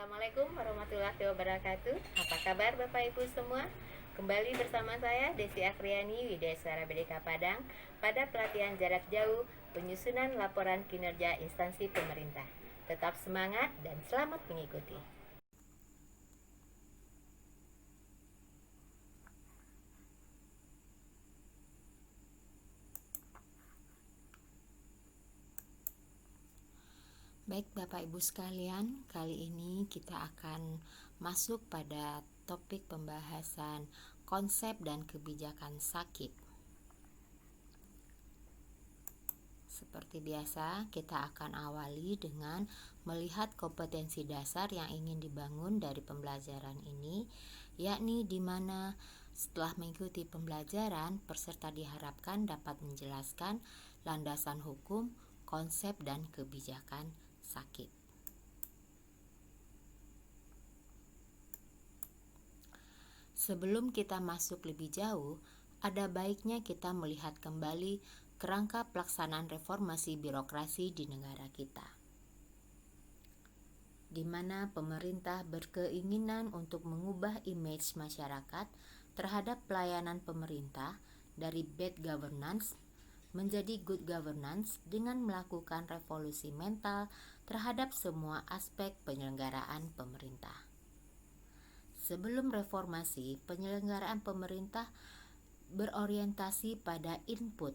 Assalamualaikum warahmatullahi wabarakatuh. Apa kabar Bapak Ibu semua? Kembali bersama saya Desi Akriani Widyaswara BDK Padang pada pelatihan jarak jauh penyusunan laporan kinerja instansi pemerintah. Tetap semangat dan selamat mengikuti. Baik Bapak Ibu sekalian, kali ini kita akan masuk pada topik pembahasan konsep dan kebijakan sakit. Seperti biasa, kita akan awali dengan melihat kompetensi dasar yang ingin dibangun dari pembelajaran ini, yakni di mana setelah mengikuti pembelajaran, peserta diharapkan dapat menjelaskan landasan hukum, konsep, dan kebijakan sakit. Sebelum kita masuk lebih jauh, ada baiknya kita melihat kembali kerangka pelaksanaan reformasi birokrasi di negara kita, di mana pemerintah berkeinginan untuk mengubah image masyarakat terhadap pelayanan pemerintah dari bad governance menjadi good governance dengan melakukan revolusi mental terhadap semua aspek penyelenggaraan pemerintah. Sebelum reformasi, penyelenggaraan pemerintah berorientasi pada input,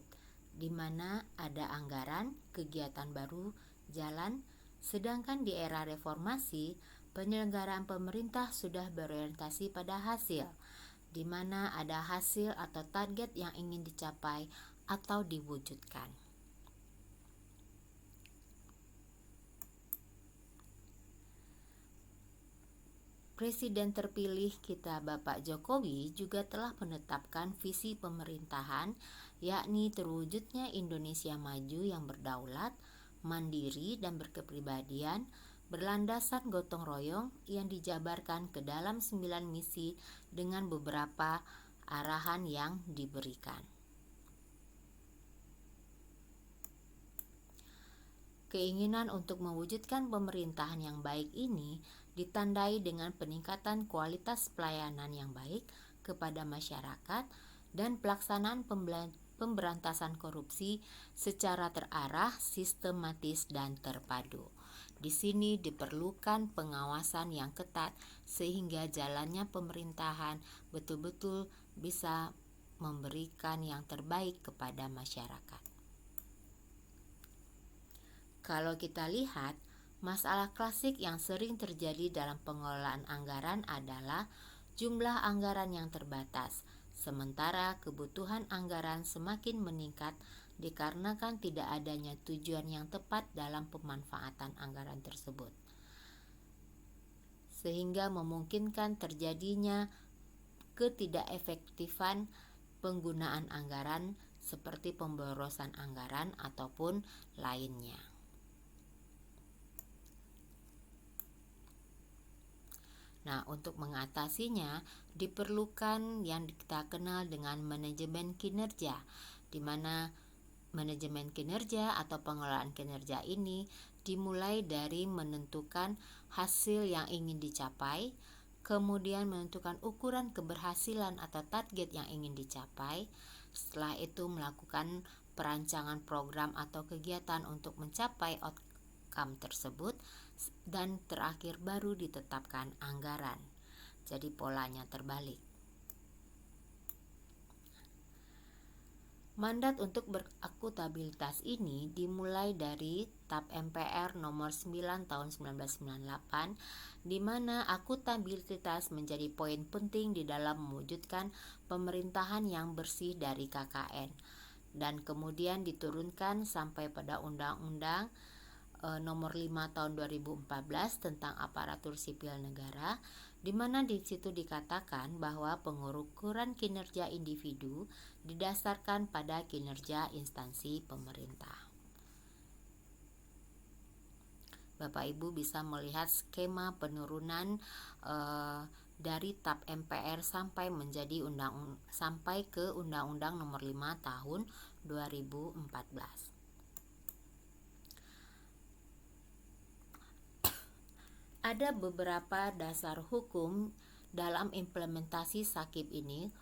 di mana ada anggaran, kegiatan baru, jalan, sedangkan di era reformasi, penyelenggaraan pemerintah sudah berorientasi pada hasil, di mana ada hasil atau target yang ingin dicapai atau diwujudkan. Presiden terpilih kita Bapak Jokowi juga telah menetapkan visi pemerintahan, yakni terwujudnya Indonesia maju yang berdaulat, mandiri dan berkepribadian, berlandasan gotong royong yang dijabarkan ke dalam 9 misi dengan beberapa arahan yang diberikan. Keinginan untuk mewujudkan pemerintahan yang baik ini ditandai dengan peningkatan kualitas pelayanan yang baik kepada masyarakat dan pelaksanaan pemberantasan korupsi secara terarah, sistematis, dan terpadu. Di sini diperlukan pengawasan yang ketat sehingga jalannya pemerintahan betul-betul bisa memberikan yang terbaik kepada masyarakat. Kalau kita lihat, masalah klasik yang sering terjadi dalam pengelolaan anggaran adalah jumlah anggaran yang terbatas, sementara kebutuhan anggaran semakin meningkat dikarenakan tidak adanya tujuan yang tepat dalam pemanfaatan anggaran tersebut, sehingga memungkinkan terjadinya ketidakefektifan penggunaan anggaran seperti pemborosan anggaran ataupun lainnya. Nah, untuk mengatasinya diperlukan yang kita kenal dengan manajemen kinerja, di mana manajemen kinerja atau pengelolaan kinerja ini dimulai dari menentukan hasil yang ingin dicapai, kemudian menentukan ukuran keberhasilan atau target yang ingin dicapai, setelah itu melakukan perancangan program atau kegiatan untuk mencapai outcome tersebut, dan terakhir baru ditetapkan anggaran. Jadi polanya terbalik. Mandat untuk berakuntabilitas ini dimulai dari TAP MPR nomor 9 tahun 1998, di mana akuntabilitas menjadi poin penting di dalam mewujudkan pemerintahan yang bersih dari KKN, dan kemudian diturunkan sampai pada Undang-Undang nomor 5 tahun 2014 tentang aparatur sipil negara, di mana di situ dikatakan bahwa pengukuran kinerja individu didasarkan pada kinerja instansi pemerintah. Bapak Ibu bisa melihat skema penurunan dari TAP MPR sampai menjadi sampai ke Undang-Undang nomor 5 tahun 2014. Ada beberapa dasar hukum dalam implementasi Sakip ini,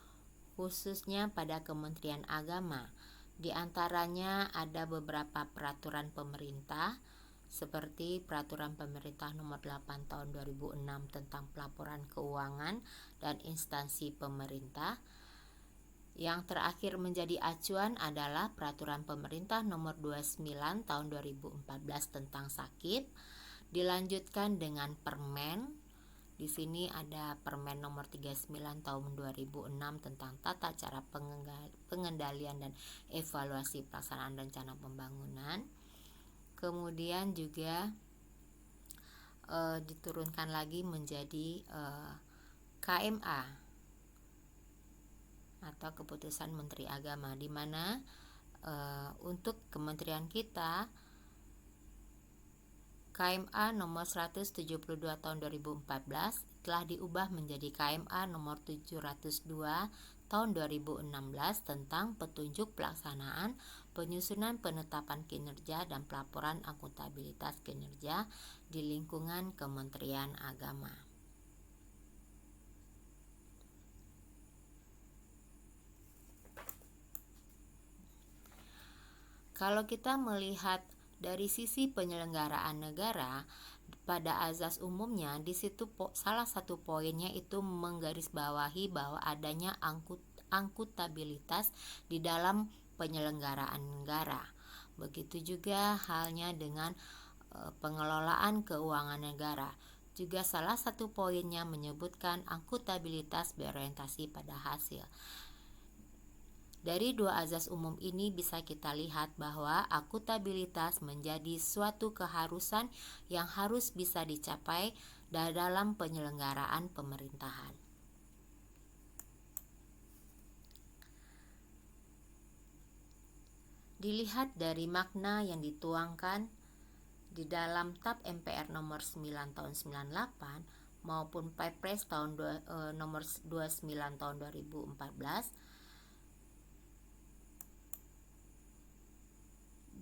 khususnya pada Kementerian Agama. Di antaranya ada beberapa peraturan pemerintah seperti Peraturan Pemerintah Nomor 8 Tahun 2006 tentang pelaporan keuangan dan instansi pemerintah. Yang terakhir menjadi acuan adalah Peraturan Pemerintah Nomor 29 Tahun 2014 tentang Sakip. Dilanjutkan dengan Permen. Di sini ada Permen Nomor 39 Tahun 2006 tentang tata cara pengendalian dan evaluasi pelaksanaan rencana pembangunan. Kemudian juga diturunkan lagi menjadi KMA atau Keputusan Menteri Agama, di mana untuk kementerian kita KMA nomor 172 tahun 2014 telah diubah menjadi KMA nomor 702 tahun 2016 tentang petunjuk pelaksanaan, penyusunan penetapan kinerja dan pelaporan akuntabilitas kinerja di lingkungan Kementerian Agama. Kalau kita melihat dari sisi penyelenggaraan negara, pada azas umumnya di situ salah satu poinnya itu menggarisbawahi bahwa adanya akuntabilitas di dalam penyelenggaraan negara. Begitu juga halnya dengan pengelolaan keuangan negara. Juga salah satu poinnya menyebutkan akuntabilitas berorientasi pada hasil. Dari dua azas umum ini bisa kita lihat bahwa akuntabilitas menjadi suatu keharusan yang harus bisa dicapai dalam penyelenggaraan pemerintahan. Dilihat dari makna yang dituangkan di dalam TAP MPR nomor 9 tahun 98 maupun Perpres nomor 29 tahun 2014,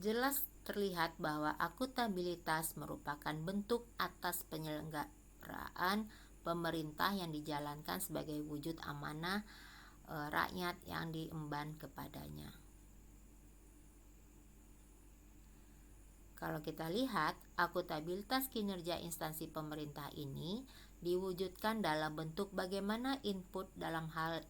jelas terlihat bahwa akuntabilitas merupakan bentuk atas penyelenggaraan pemerintah yang dijalankan sebagai wujud amanah rakyat yang diemban kepadanya. Kalau kita lihat, akuntabilitas kinerja instansi pemerintah ini diwujudkan dalam bentuk bagaimana input dalam hal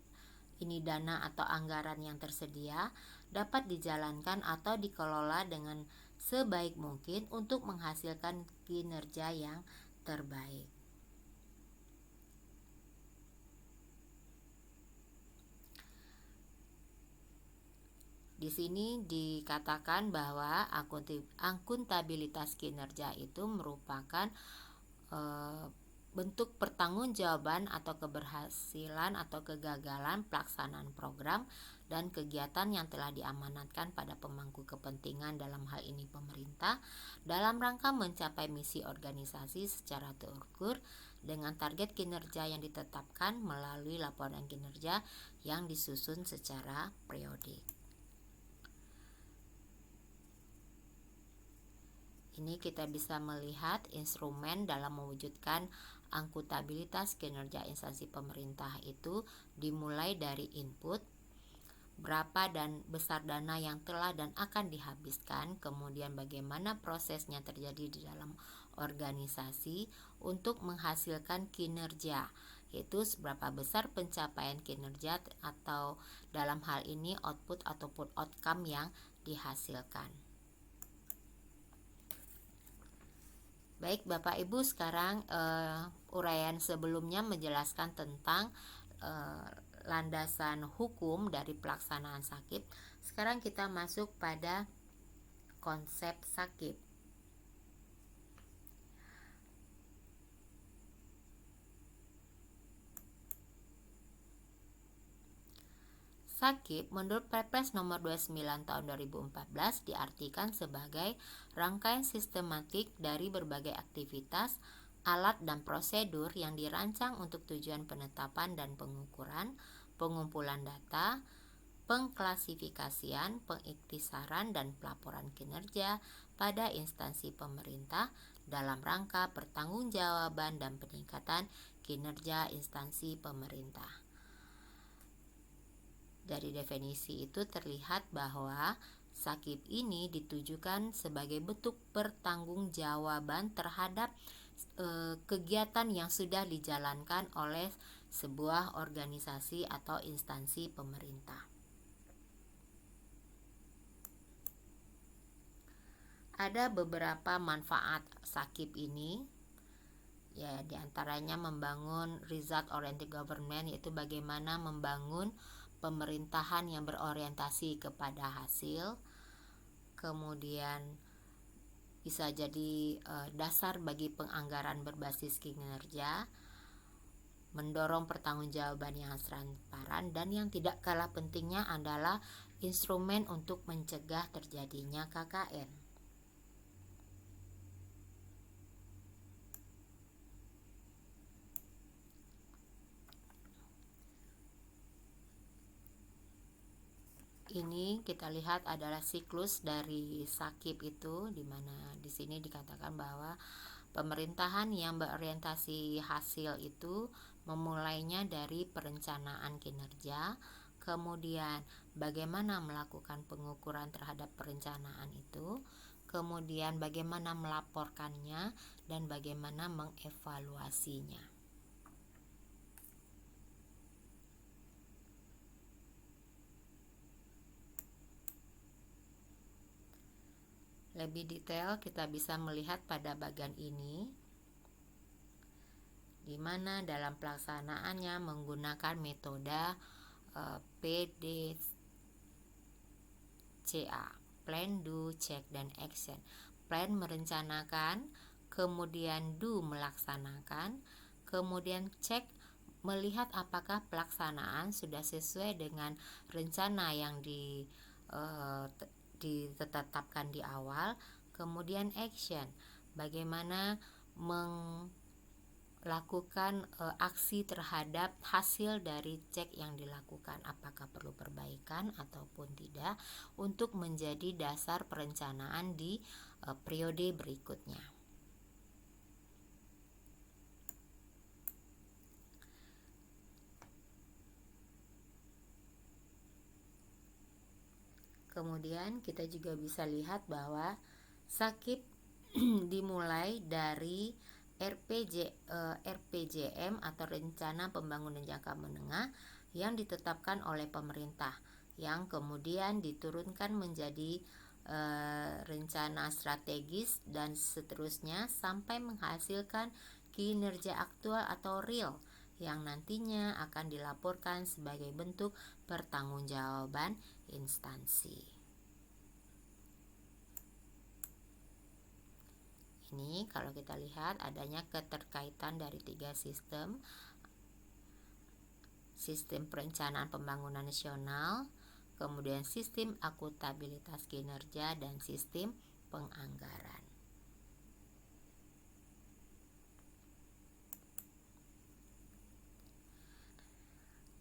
ini dana atau anggaran yang tersedia dapat dijalankan atau dikelola dengan sebaik mungkin untuk menghasilkan kinerja yang terbaik. Di sini dikatakan bahwa akuntabilitas kinerja itu merupakan bentuk pertanggungjawaban atau keberhasilan atau kegagalan pelaksanaan program dan kegiatan yang telah diamanatkan pada pemangku kepentingan, dalam hal ini pemerintah, dalam rangka mencapai misi organisasi secara terukur dengan target kinerja yang ditetapkan melalui laporan kinerja yang disusun secara periodik. Ini kita bisa melihat instrumen dalam mewujudkan akuntabilitas kinerja instansi pemerintah itu dimulai dari input, berapa dan besar dana yang telah dan akan dihabiskan, kemudian bagaimana prosesnya terjadi di dalam organisasi untuk menghasilkan kinerja, yaitu seberapa besar pencapaian kinerja atau dalam hal ini output ataupun outcome yang dihasilkan. Baik Bapak Ibu, sekarang uraian sebelumnya menjelaskan tentang landasan hukum dari pelaksanaan Sakip. Sekarang kita masuk pada konsep Sakip. Sakip menurut Perpres nomor 29 tahun 2014 diartikan sebagai rangkaian sistematik dari berbagai aktivitas, alat dan prosedur yang dirancang untuk tujuan penetapan dan pengukuran, pengumpulan data, pengklasifikasian, pengiktisaran dan pelaporan kinerja pada instansi pemerintah dalam rangka pertanggungjawaban dan peningkatan kinerja instansi pemerintah. Dari definisi itu terlihat bahwa sakit ini ditujukan sebagai bentuk pertanggungjawaban terhadap kegiatan yang sudah dijalankan oleh sebuah organisasi atau instansi pemerintah. Ada beberapa manfaat sakit ini, ya diantaranya membangun result oriented government, yaitu bagaimana membangun pemerintahan yang berorientasi kepada hasil. Kemudian bisa jadi dasar bagi penganggaran berbasis kinerja, mendorong pertanggungjawaban yang transparan, dan yang tidak kalah pentingnya adalah instrumen untuk mencegah terjadinya KKN. Ini kita lihat adalah siklus dari sakit itu, di mana di sini dikatakan bahwa pemerintahan yang berorientasi hasil itu memulainya dari perencanaan kinerja, kemudian bagaimana melakukan pengukuran terhadap perencanaan itu, kemudian bagaimana melaporkannya, dan bagaimana mengevaluasinya. Lebih detail kita bisa melihat pada bagian ini, di mana dalam pelaksanaannya menggunakan metode PDCA, Plan, Do, Check, dan Action. Plan merencanakan, kemudian Do melaksanakan, kemudian Check melihat apakah pelaksanaan sudah sesuai dengan rencana yang ditetapkan di awal. Kemudian action, bagaimana melakukan aksi terhadap hasil dari cek yang dilakukan, apakah perlu perbaikan ataupun tidak, untuk menjadi dasar perencanaan di periode berikutnya. Kemudian kita juga bisa lihat bahwa sakit dimulai dari RPJM atau Rencana Pembangunan Jangka Menengah yang ditetapkan oleh pemerintah, yang kemudian diturunkan menjadi rencana strategis dan seterusnya sampai menghasilkan kinerja aktual atau real yang nantinya akan dilaporkan sebagai bentuk pertanggungjawaban instansi. Ini kalau kita lihat adanya keterkaitan dari 3 sistem perencanaan pembangunan nasional, kemudian sistem akuntabilitas kinerja, dan sistem penganggaran.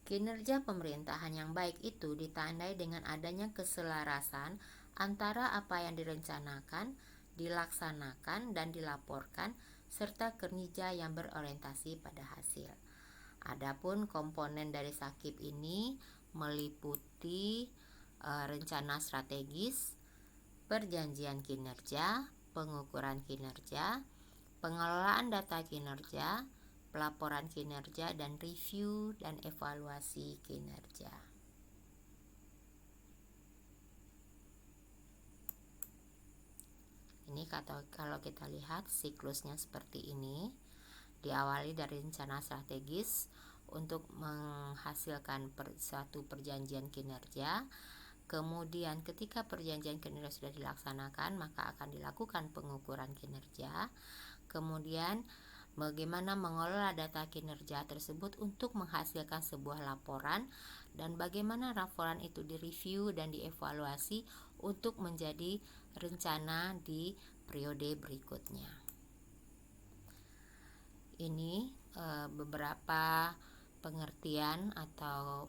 Kinerja pemerintahan yang baik itu ditandai dengan adanya keselarasan antara apa yang direncanakan, dilaksanakan, dan dilaporkan, serta kinerja yang berorientasi pada hasil. Adapun komponen dari SAKIP ini meliputi rencana strategis, perjanjian kinerja, pengukuran kinerja, pengelolaan data kinerja, pelaporan kinerja, dan review dan evaluasi kinerja. Ini kalau kita lihat siklusnya seperti ini, diawali dari rencana strategis untuk menghasilkan suatu perjanjian kinerja. Kemudian ketika perjanjian kinerja sudah dilaksanakan, maka akan dilakukan pengukuran kinerja. Kemudian bagaimana mengelola data kinerja tersebut untuk menghasilkan sebuah laporan, dan bagaimana laporan itu direview dan dievaluasi untuk menjadi rencana di periode berikutnya. Ini beberapa pengertian atau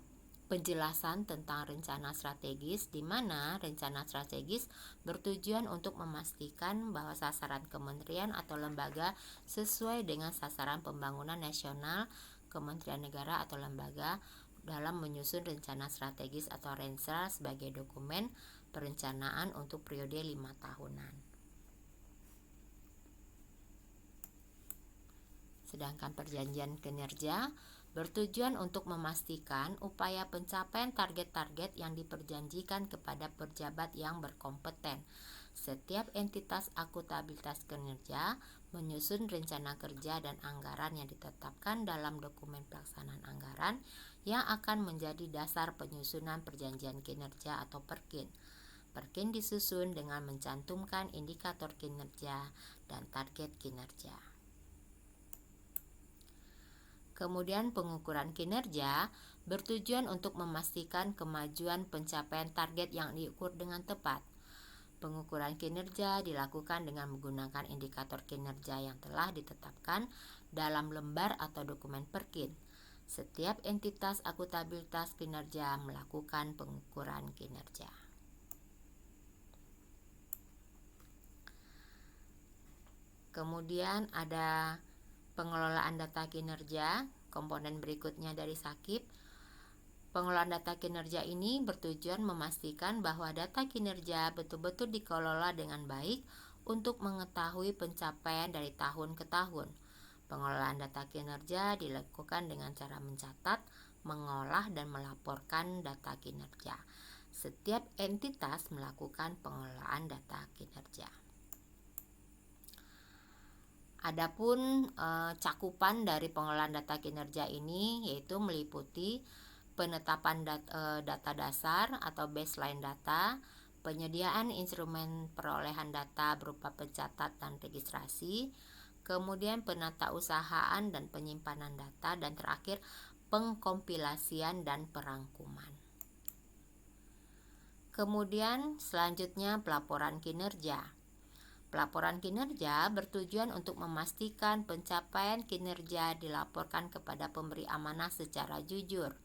penjelasan tentang rencana strategis, di mana rencana strategis bertujuan untuk memastikan bahwa sasaran kementerian atau lembaga sesuai dengan sasaran pembangunan nasional kementerian negara atau lembaga dalam menyusun rencana strategis atau Renstra sebagai dokumen perencanaan untuk periode 5 tahunan. Sedangkan perjanjian kinerja bertujuan untuk memastikan upaya pencapaian target-target yang diperjanjikan kepada pejabat yang berkompeten. Setiap entitas akuntabilitas kinerja menyusun rencana kerja dan anggaran yang ditetapkan dalam dokumen pelaksanaan anggaran yang akan menjadi dasar penyusunan perjanjian kinerja atau Perkin. Perkin disusun dengan mencantumkan indikator kinerja dan target kinerja. Kemudian pengukuran kinerja bertujuan untuk memastikan kemajuan pencapaian target yang diukur dengan tepat. Pengukuran kinerja dilakukan dengan menggunakan indikator kinerja yang telah ditetapkan dalam lembar atau dokumen Perkin. Setiap entitas akuntabilitas kinerja melakukan pengukuran kinerja. Kemudian ada pengelolaan data kinerja, komponen berikutnya dari SAKIP. Pengelolaan data kinerja ini bertujuan memastikan bahwa data kinerja betul-betul dikelola dengan baik untuk mengetahui pencapaian dari tahun ke tahun. Pengelolaan data kinerja dilakukan dengan cara mencatat, mengolah, dan melaporkan data kinerja. Setiap entitas melakukan pengelolaan data kinerja. Adapun cakupan dari pengelolaan data kinerja ini yaitu meliputi penetapan data dasar atau baseline data, penyediaan instrumen perolehan data berupa pencatat dan registrasi, kemudian penatausahaan dan penyimpanan data, dan terakhir pengkompilasian dan perangkuman. Kemudian selanjutnya pelaporan kinerja. Pelaporan kinerja bertujuan untuk memastikan pencapaian kinerja dilaporkan kepada pemberi amanah secara jujur.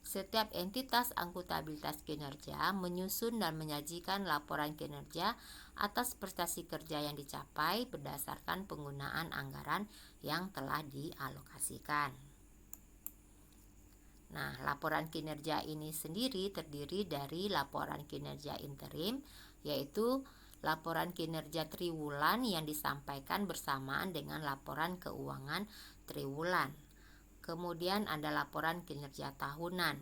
Setiap entitas akuntabilitas kinerja menyusun dan menyajikan laporan kinerja atas prestasi kerja yang dicapai berdasarkan penggunaan anggaran yang telah dialokasikan. Nah, laporan kinerja ini sendiri terdiri dari laporan kinerja interim, yaitu laporan kinerja triwulan yang disampaikan bersamaan dengan laporan keuangan triwulan. Kemudian ada laporan kinerja tahunan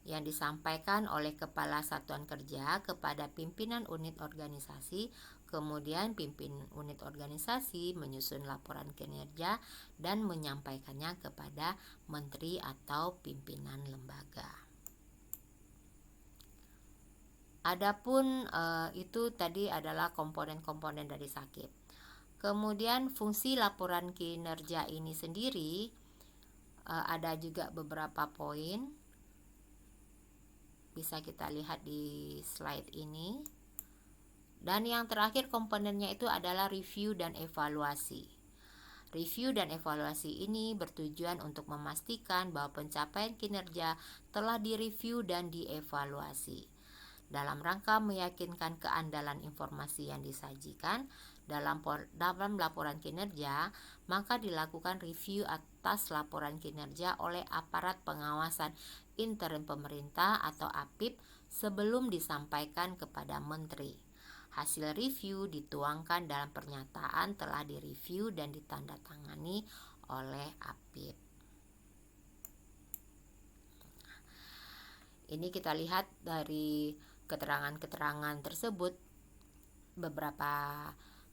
yang disampaikan oleh Kepala Satuan Kerja kepada pimpinan unit organisasi. Kemudian pimpinan unit organisasi menyusun laporan kinerja dan menyampaikannya kepada menteri atau pimpinan lembaga. Adapun itu tadi adalah komponen-komponen dari SAKIP. Kemudian fungsi laporan kinerja ini sendiri ada juga beberapa poin. Bisa kita lihat di slide ini. Dan yang terakhir komponennya itu adalah review dan evaluasi. Review dan evaluasi ini bertujuan untuk memastikan bahwa pencapaian kinerja telah direview dan dievaluasi. Dalam rangka meyakinkan keandalan informasi yang disajikan dalam laporan kinerja, maka dilakukan review atas laporan kinerja oleh aparat pengawasan intern pemerintah atau APIP sebelum disampaikan kepada menteri. Hasil review dituangkan dalam pernyataan telah direview dan ditandatangani oleh APIP. Ini kita lihat dari keterangan-keterangan tersebut beberapa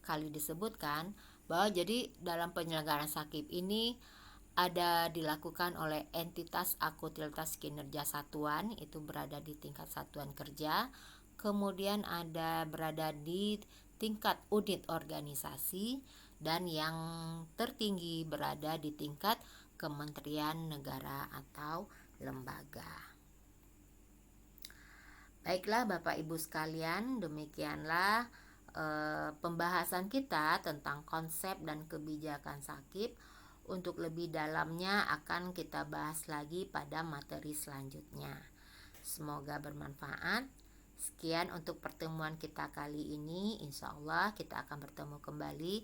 kali disebutkan bahwa jadi dalam penyelenggaraan SAKIP ini ada dilakukan oleh entitas akuntabilitas kinerja satuan, itu berada di tingkat satuan kerja, kemudian ada berada di tingkat unit organisasi, dan yang tertinggi berada di tingkat kementerian negara atau lembaga. Baiklah Bapak Ibu sekalian, demikianlah pembahasan kita tentang konsep dan kebijakan SAKIP Untuk lebih dalamnya akan kita bahas lagi pada materi selanjutnya. Semoga bermanfaat. Sekian untuk pertemuan kita kali ini. Insya Allah kita akan bertemu kembali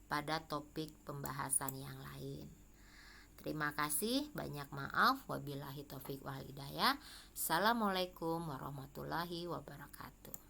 pada topik pembahasan yang lain. Terima kasih, banyak maaf. Wabillahi taufik wal hidayah. Assalamualaikum warahmatullahi wabarakatuh.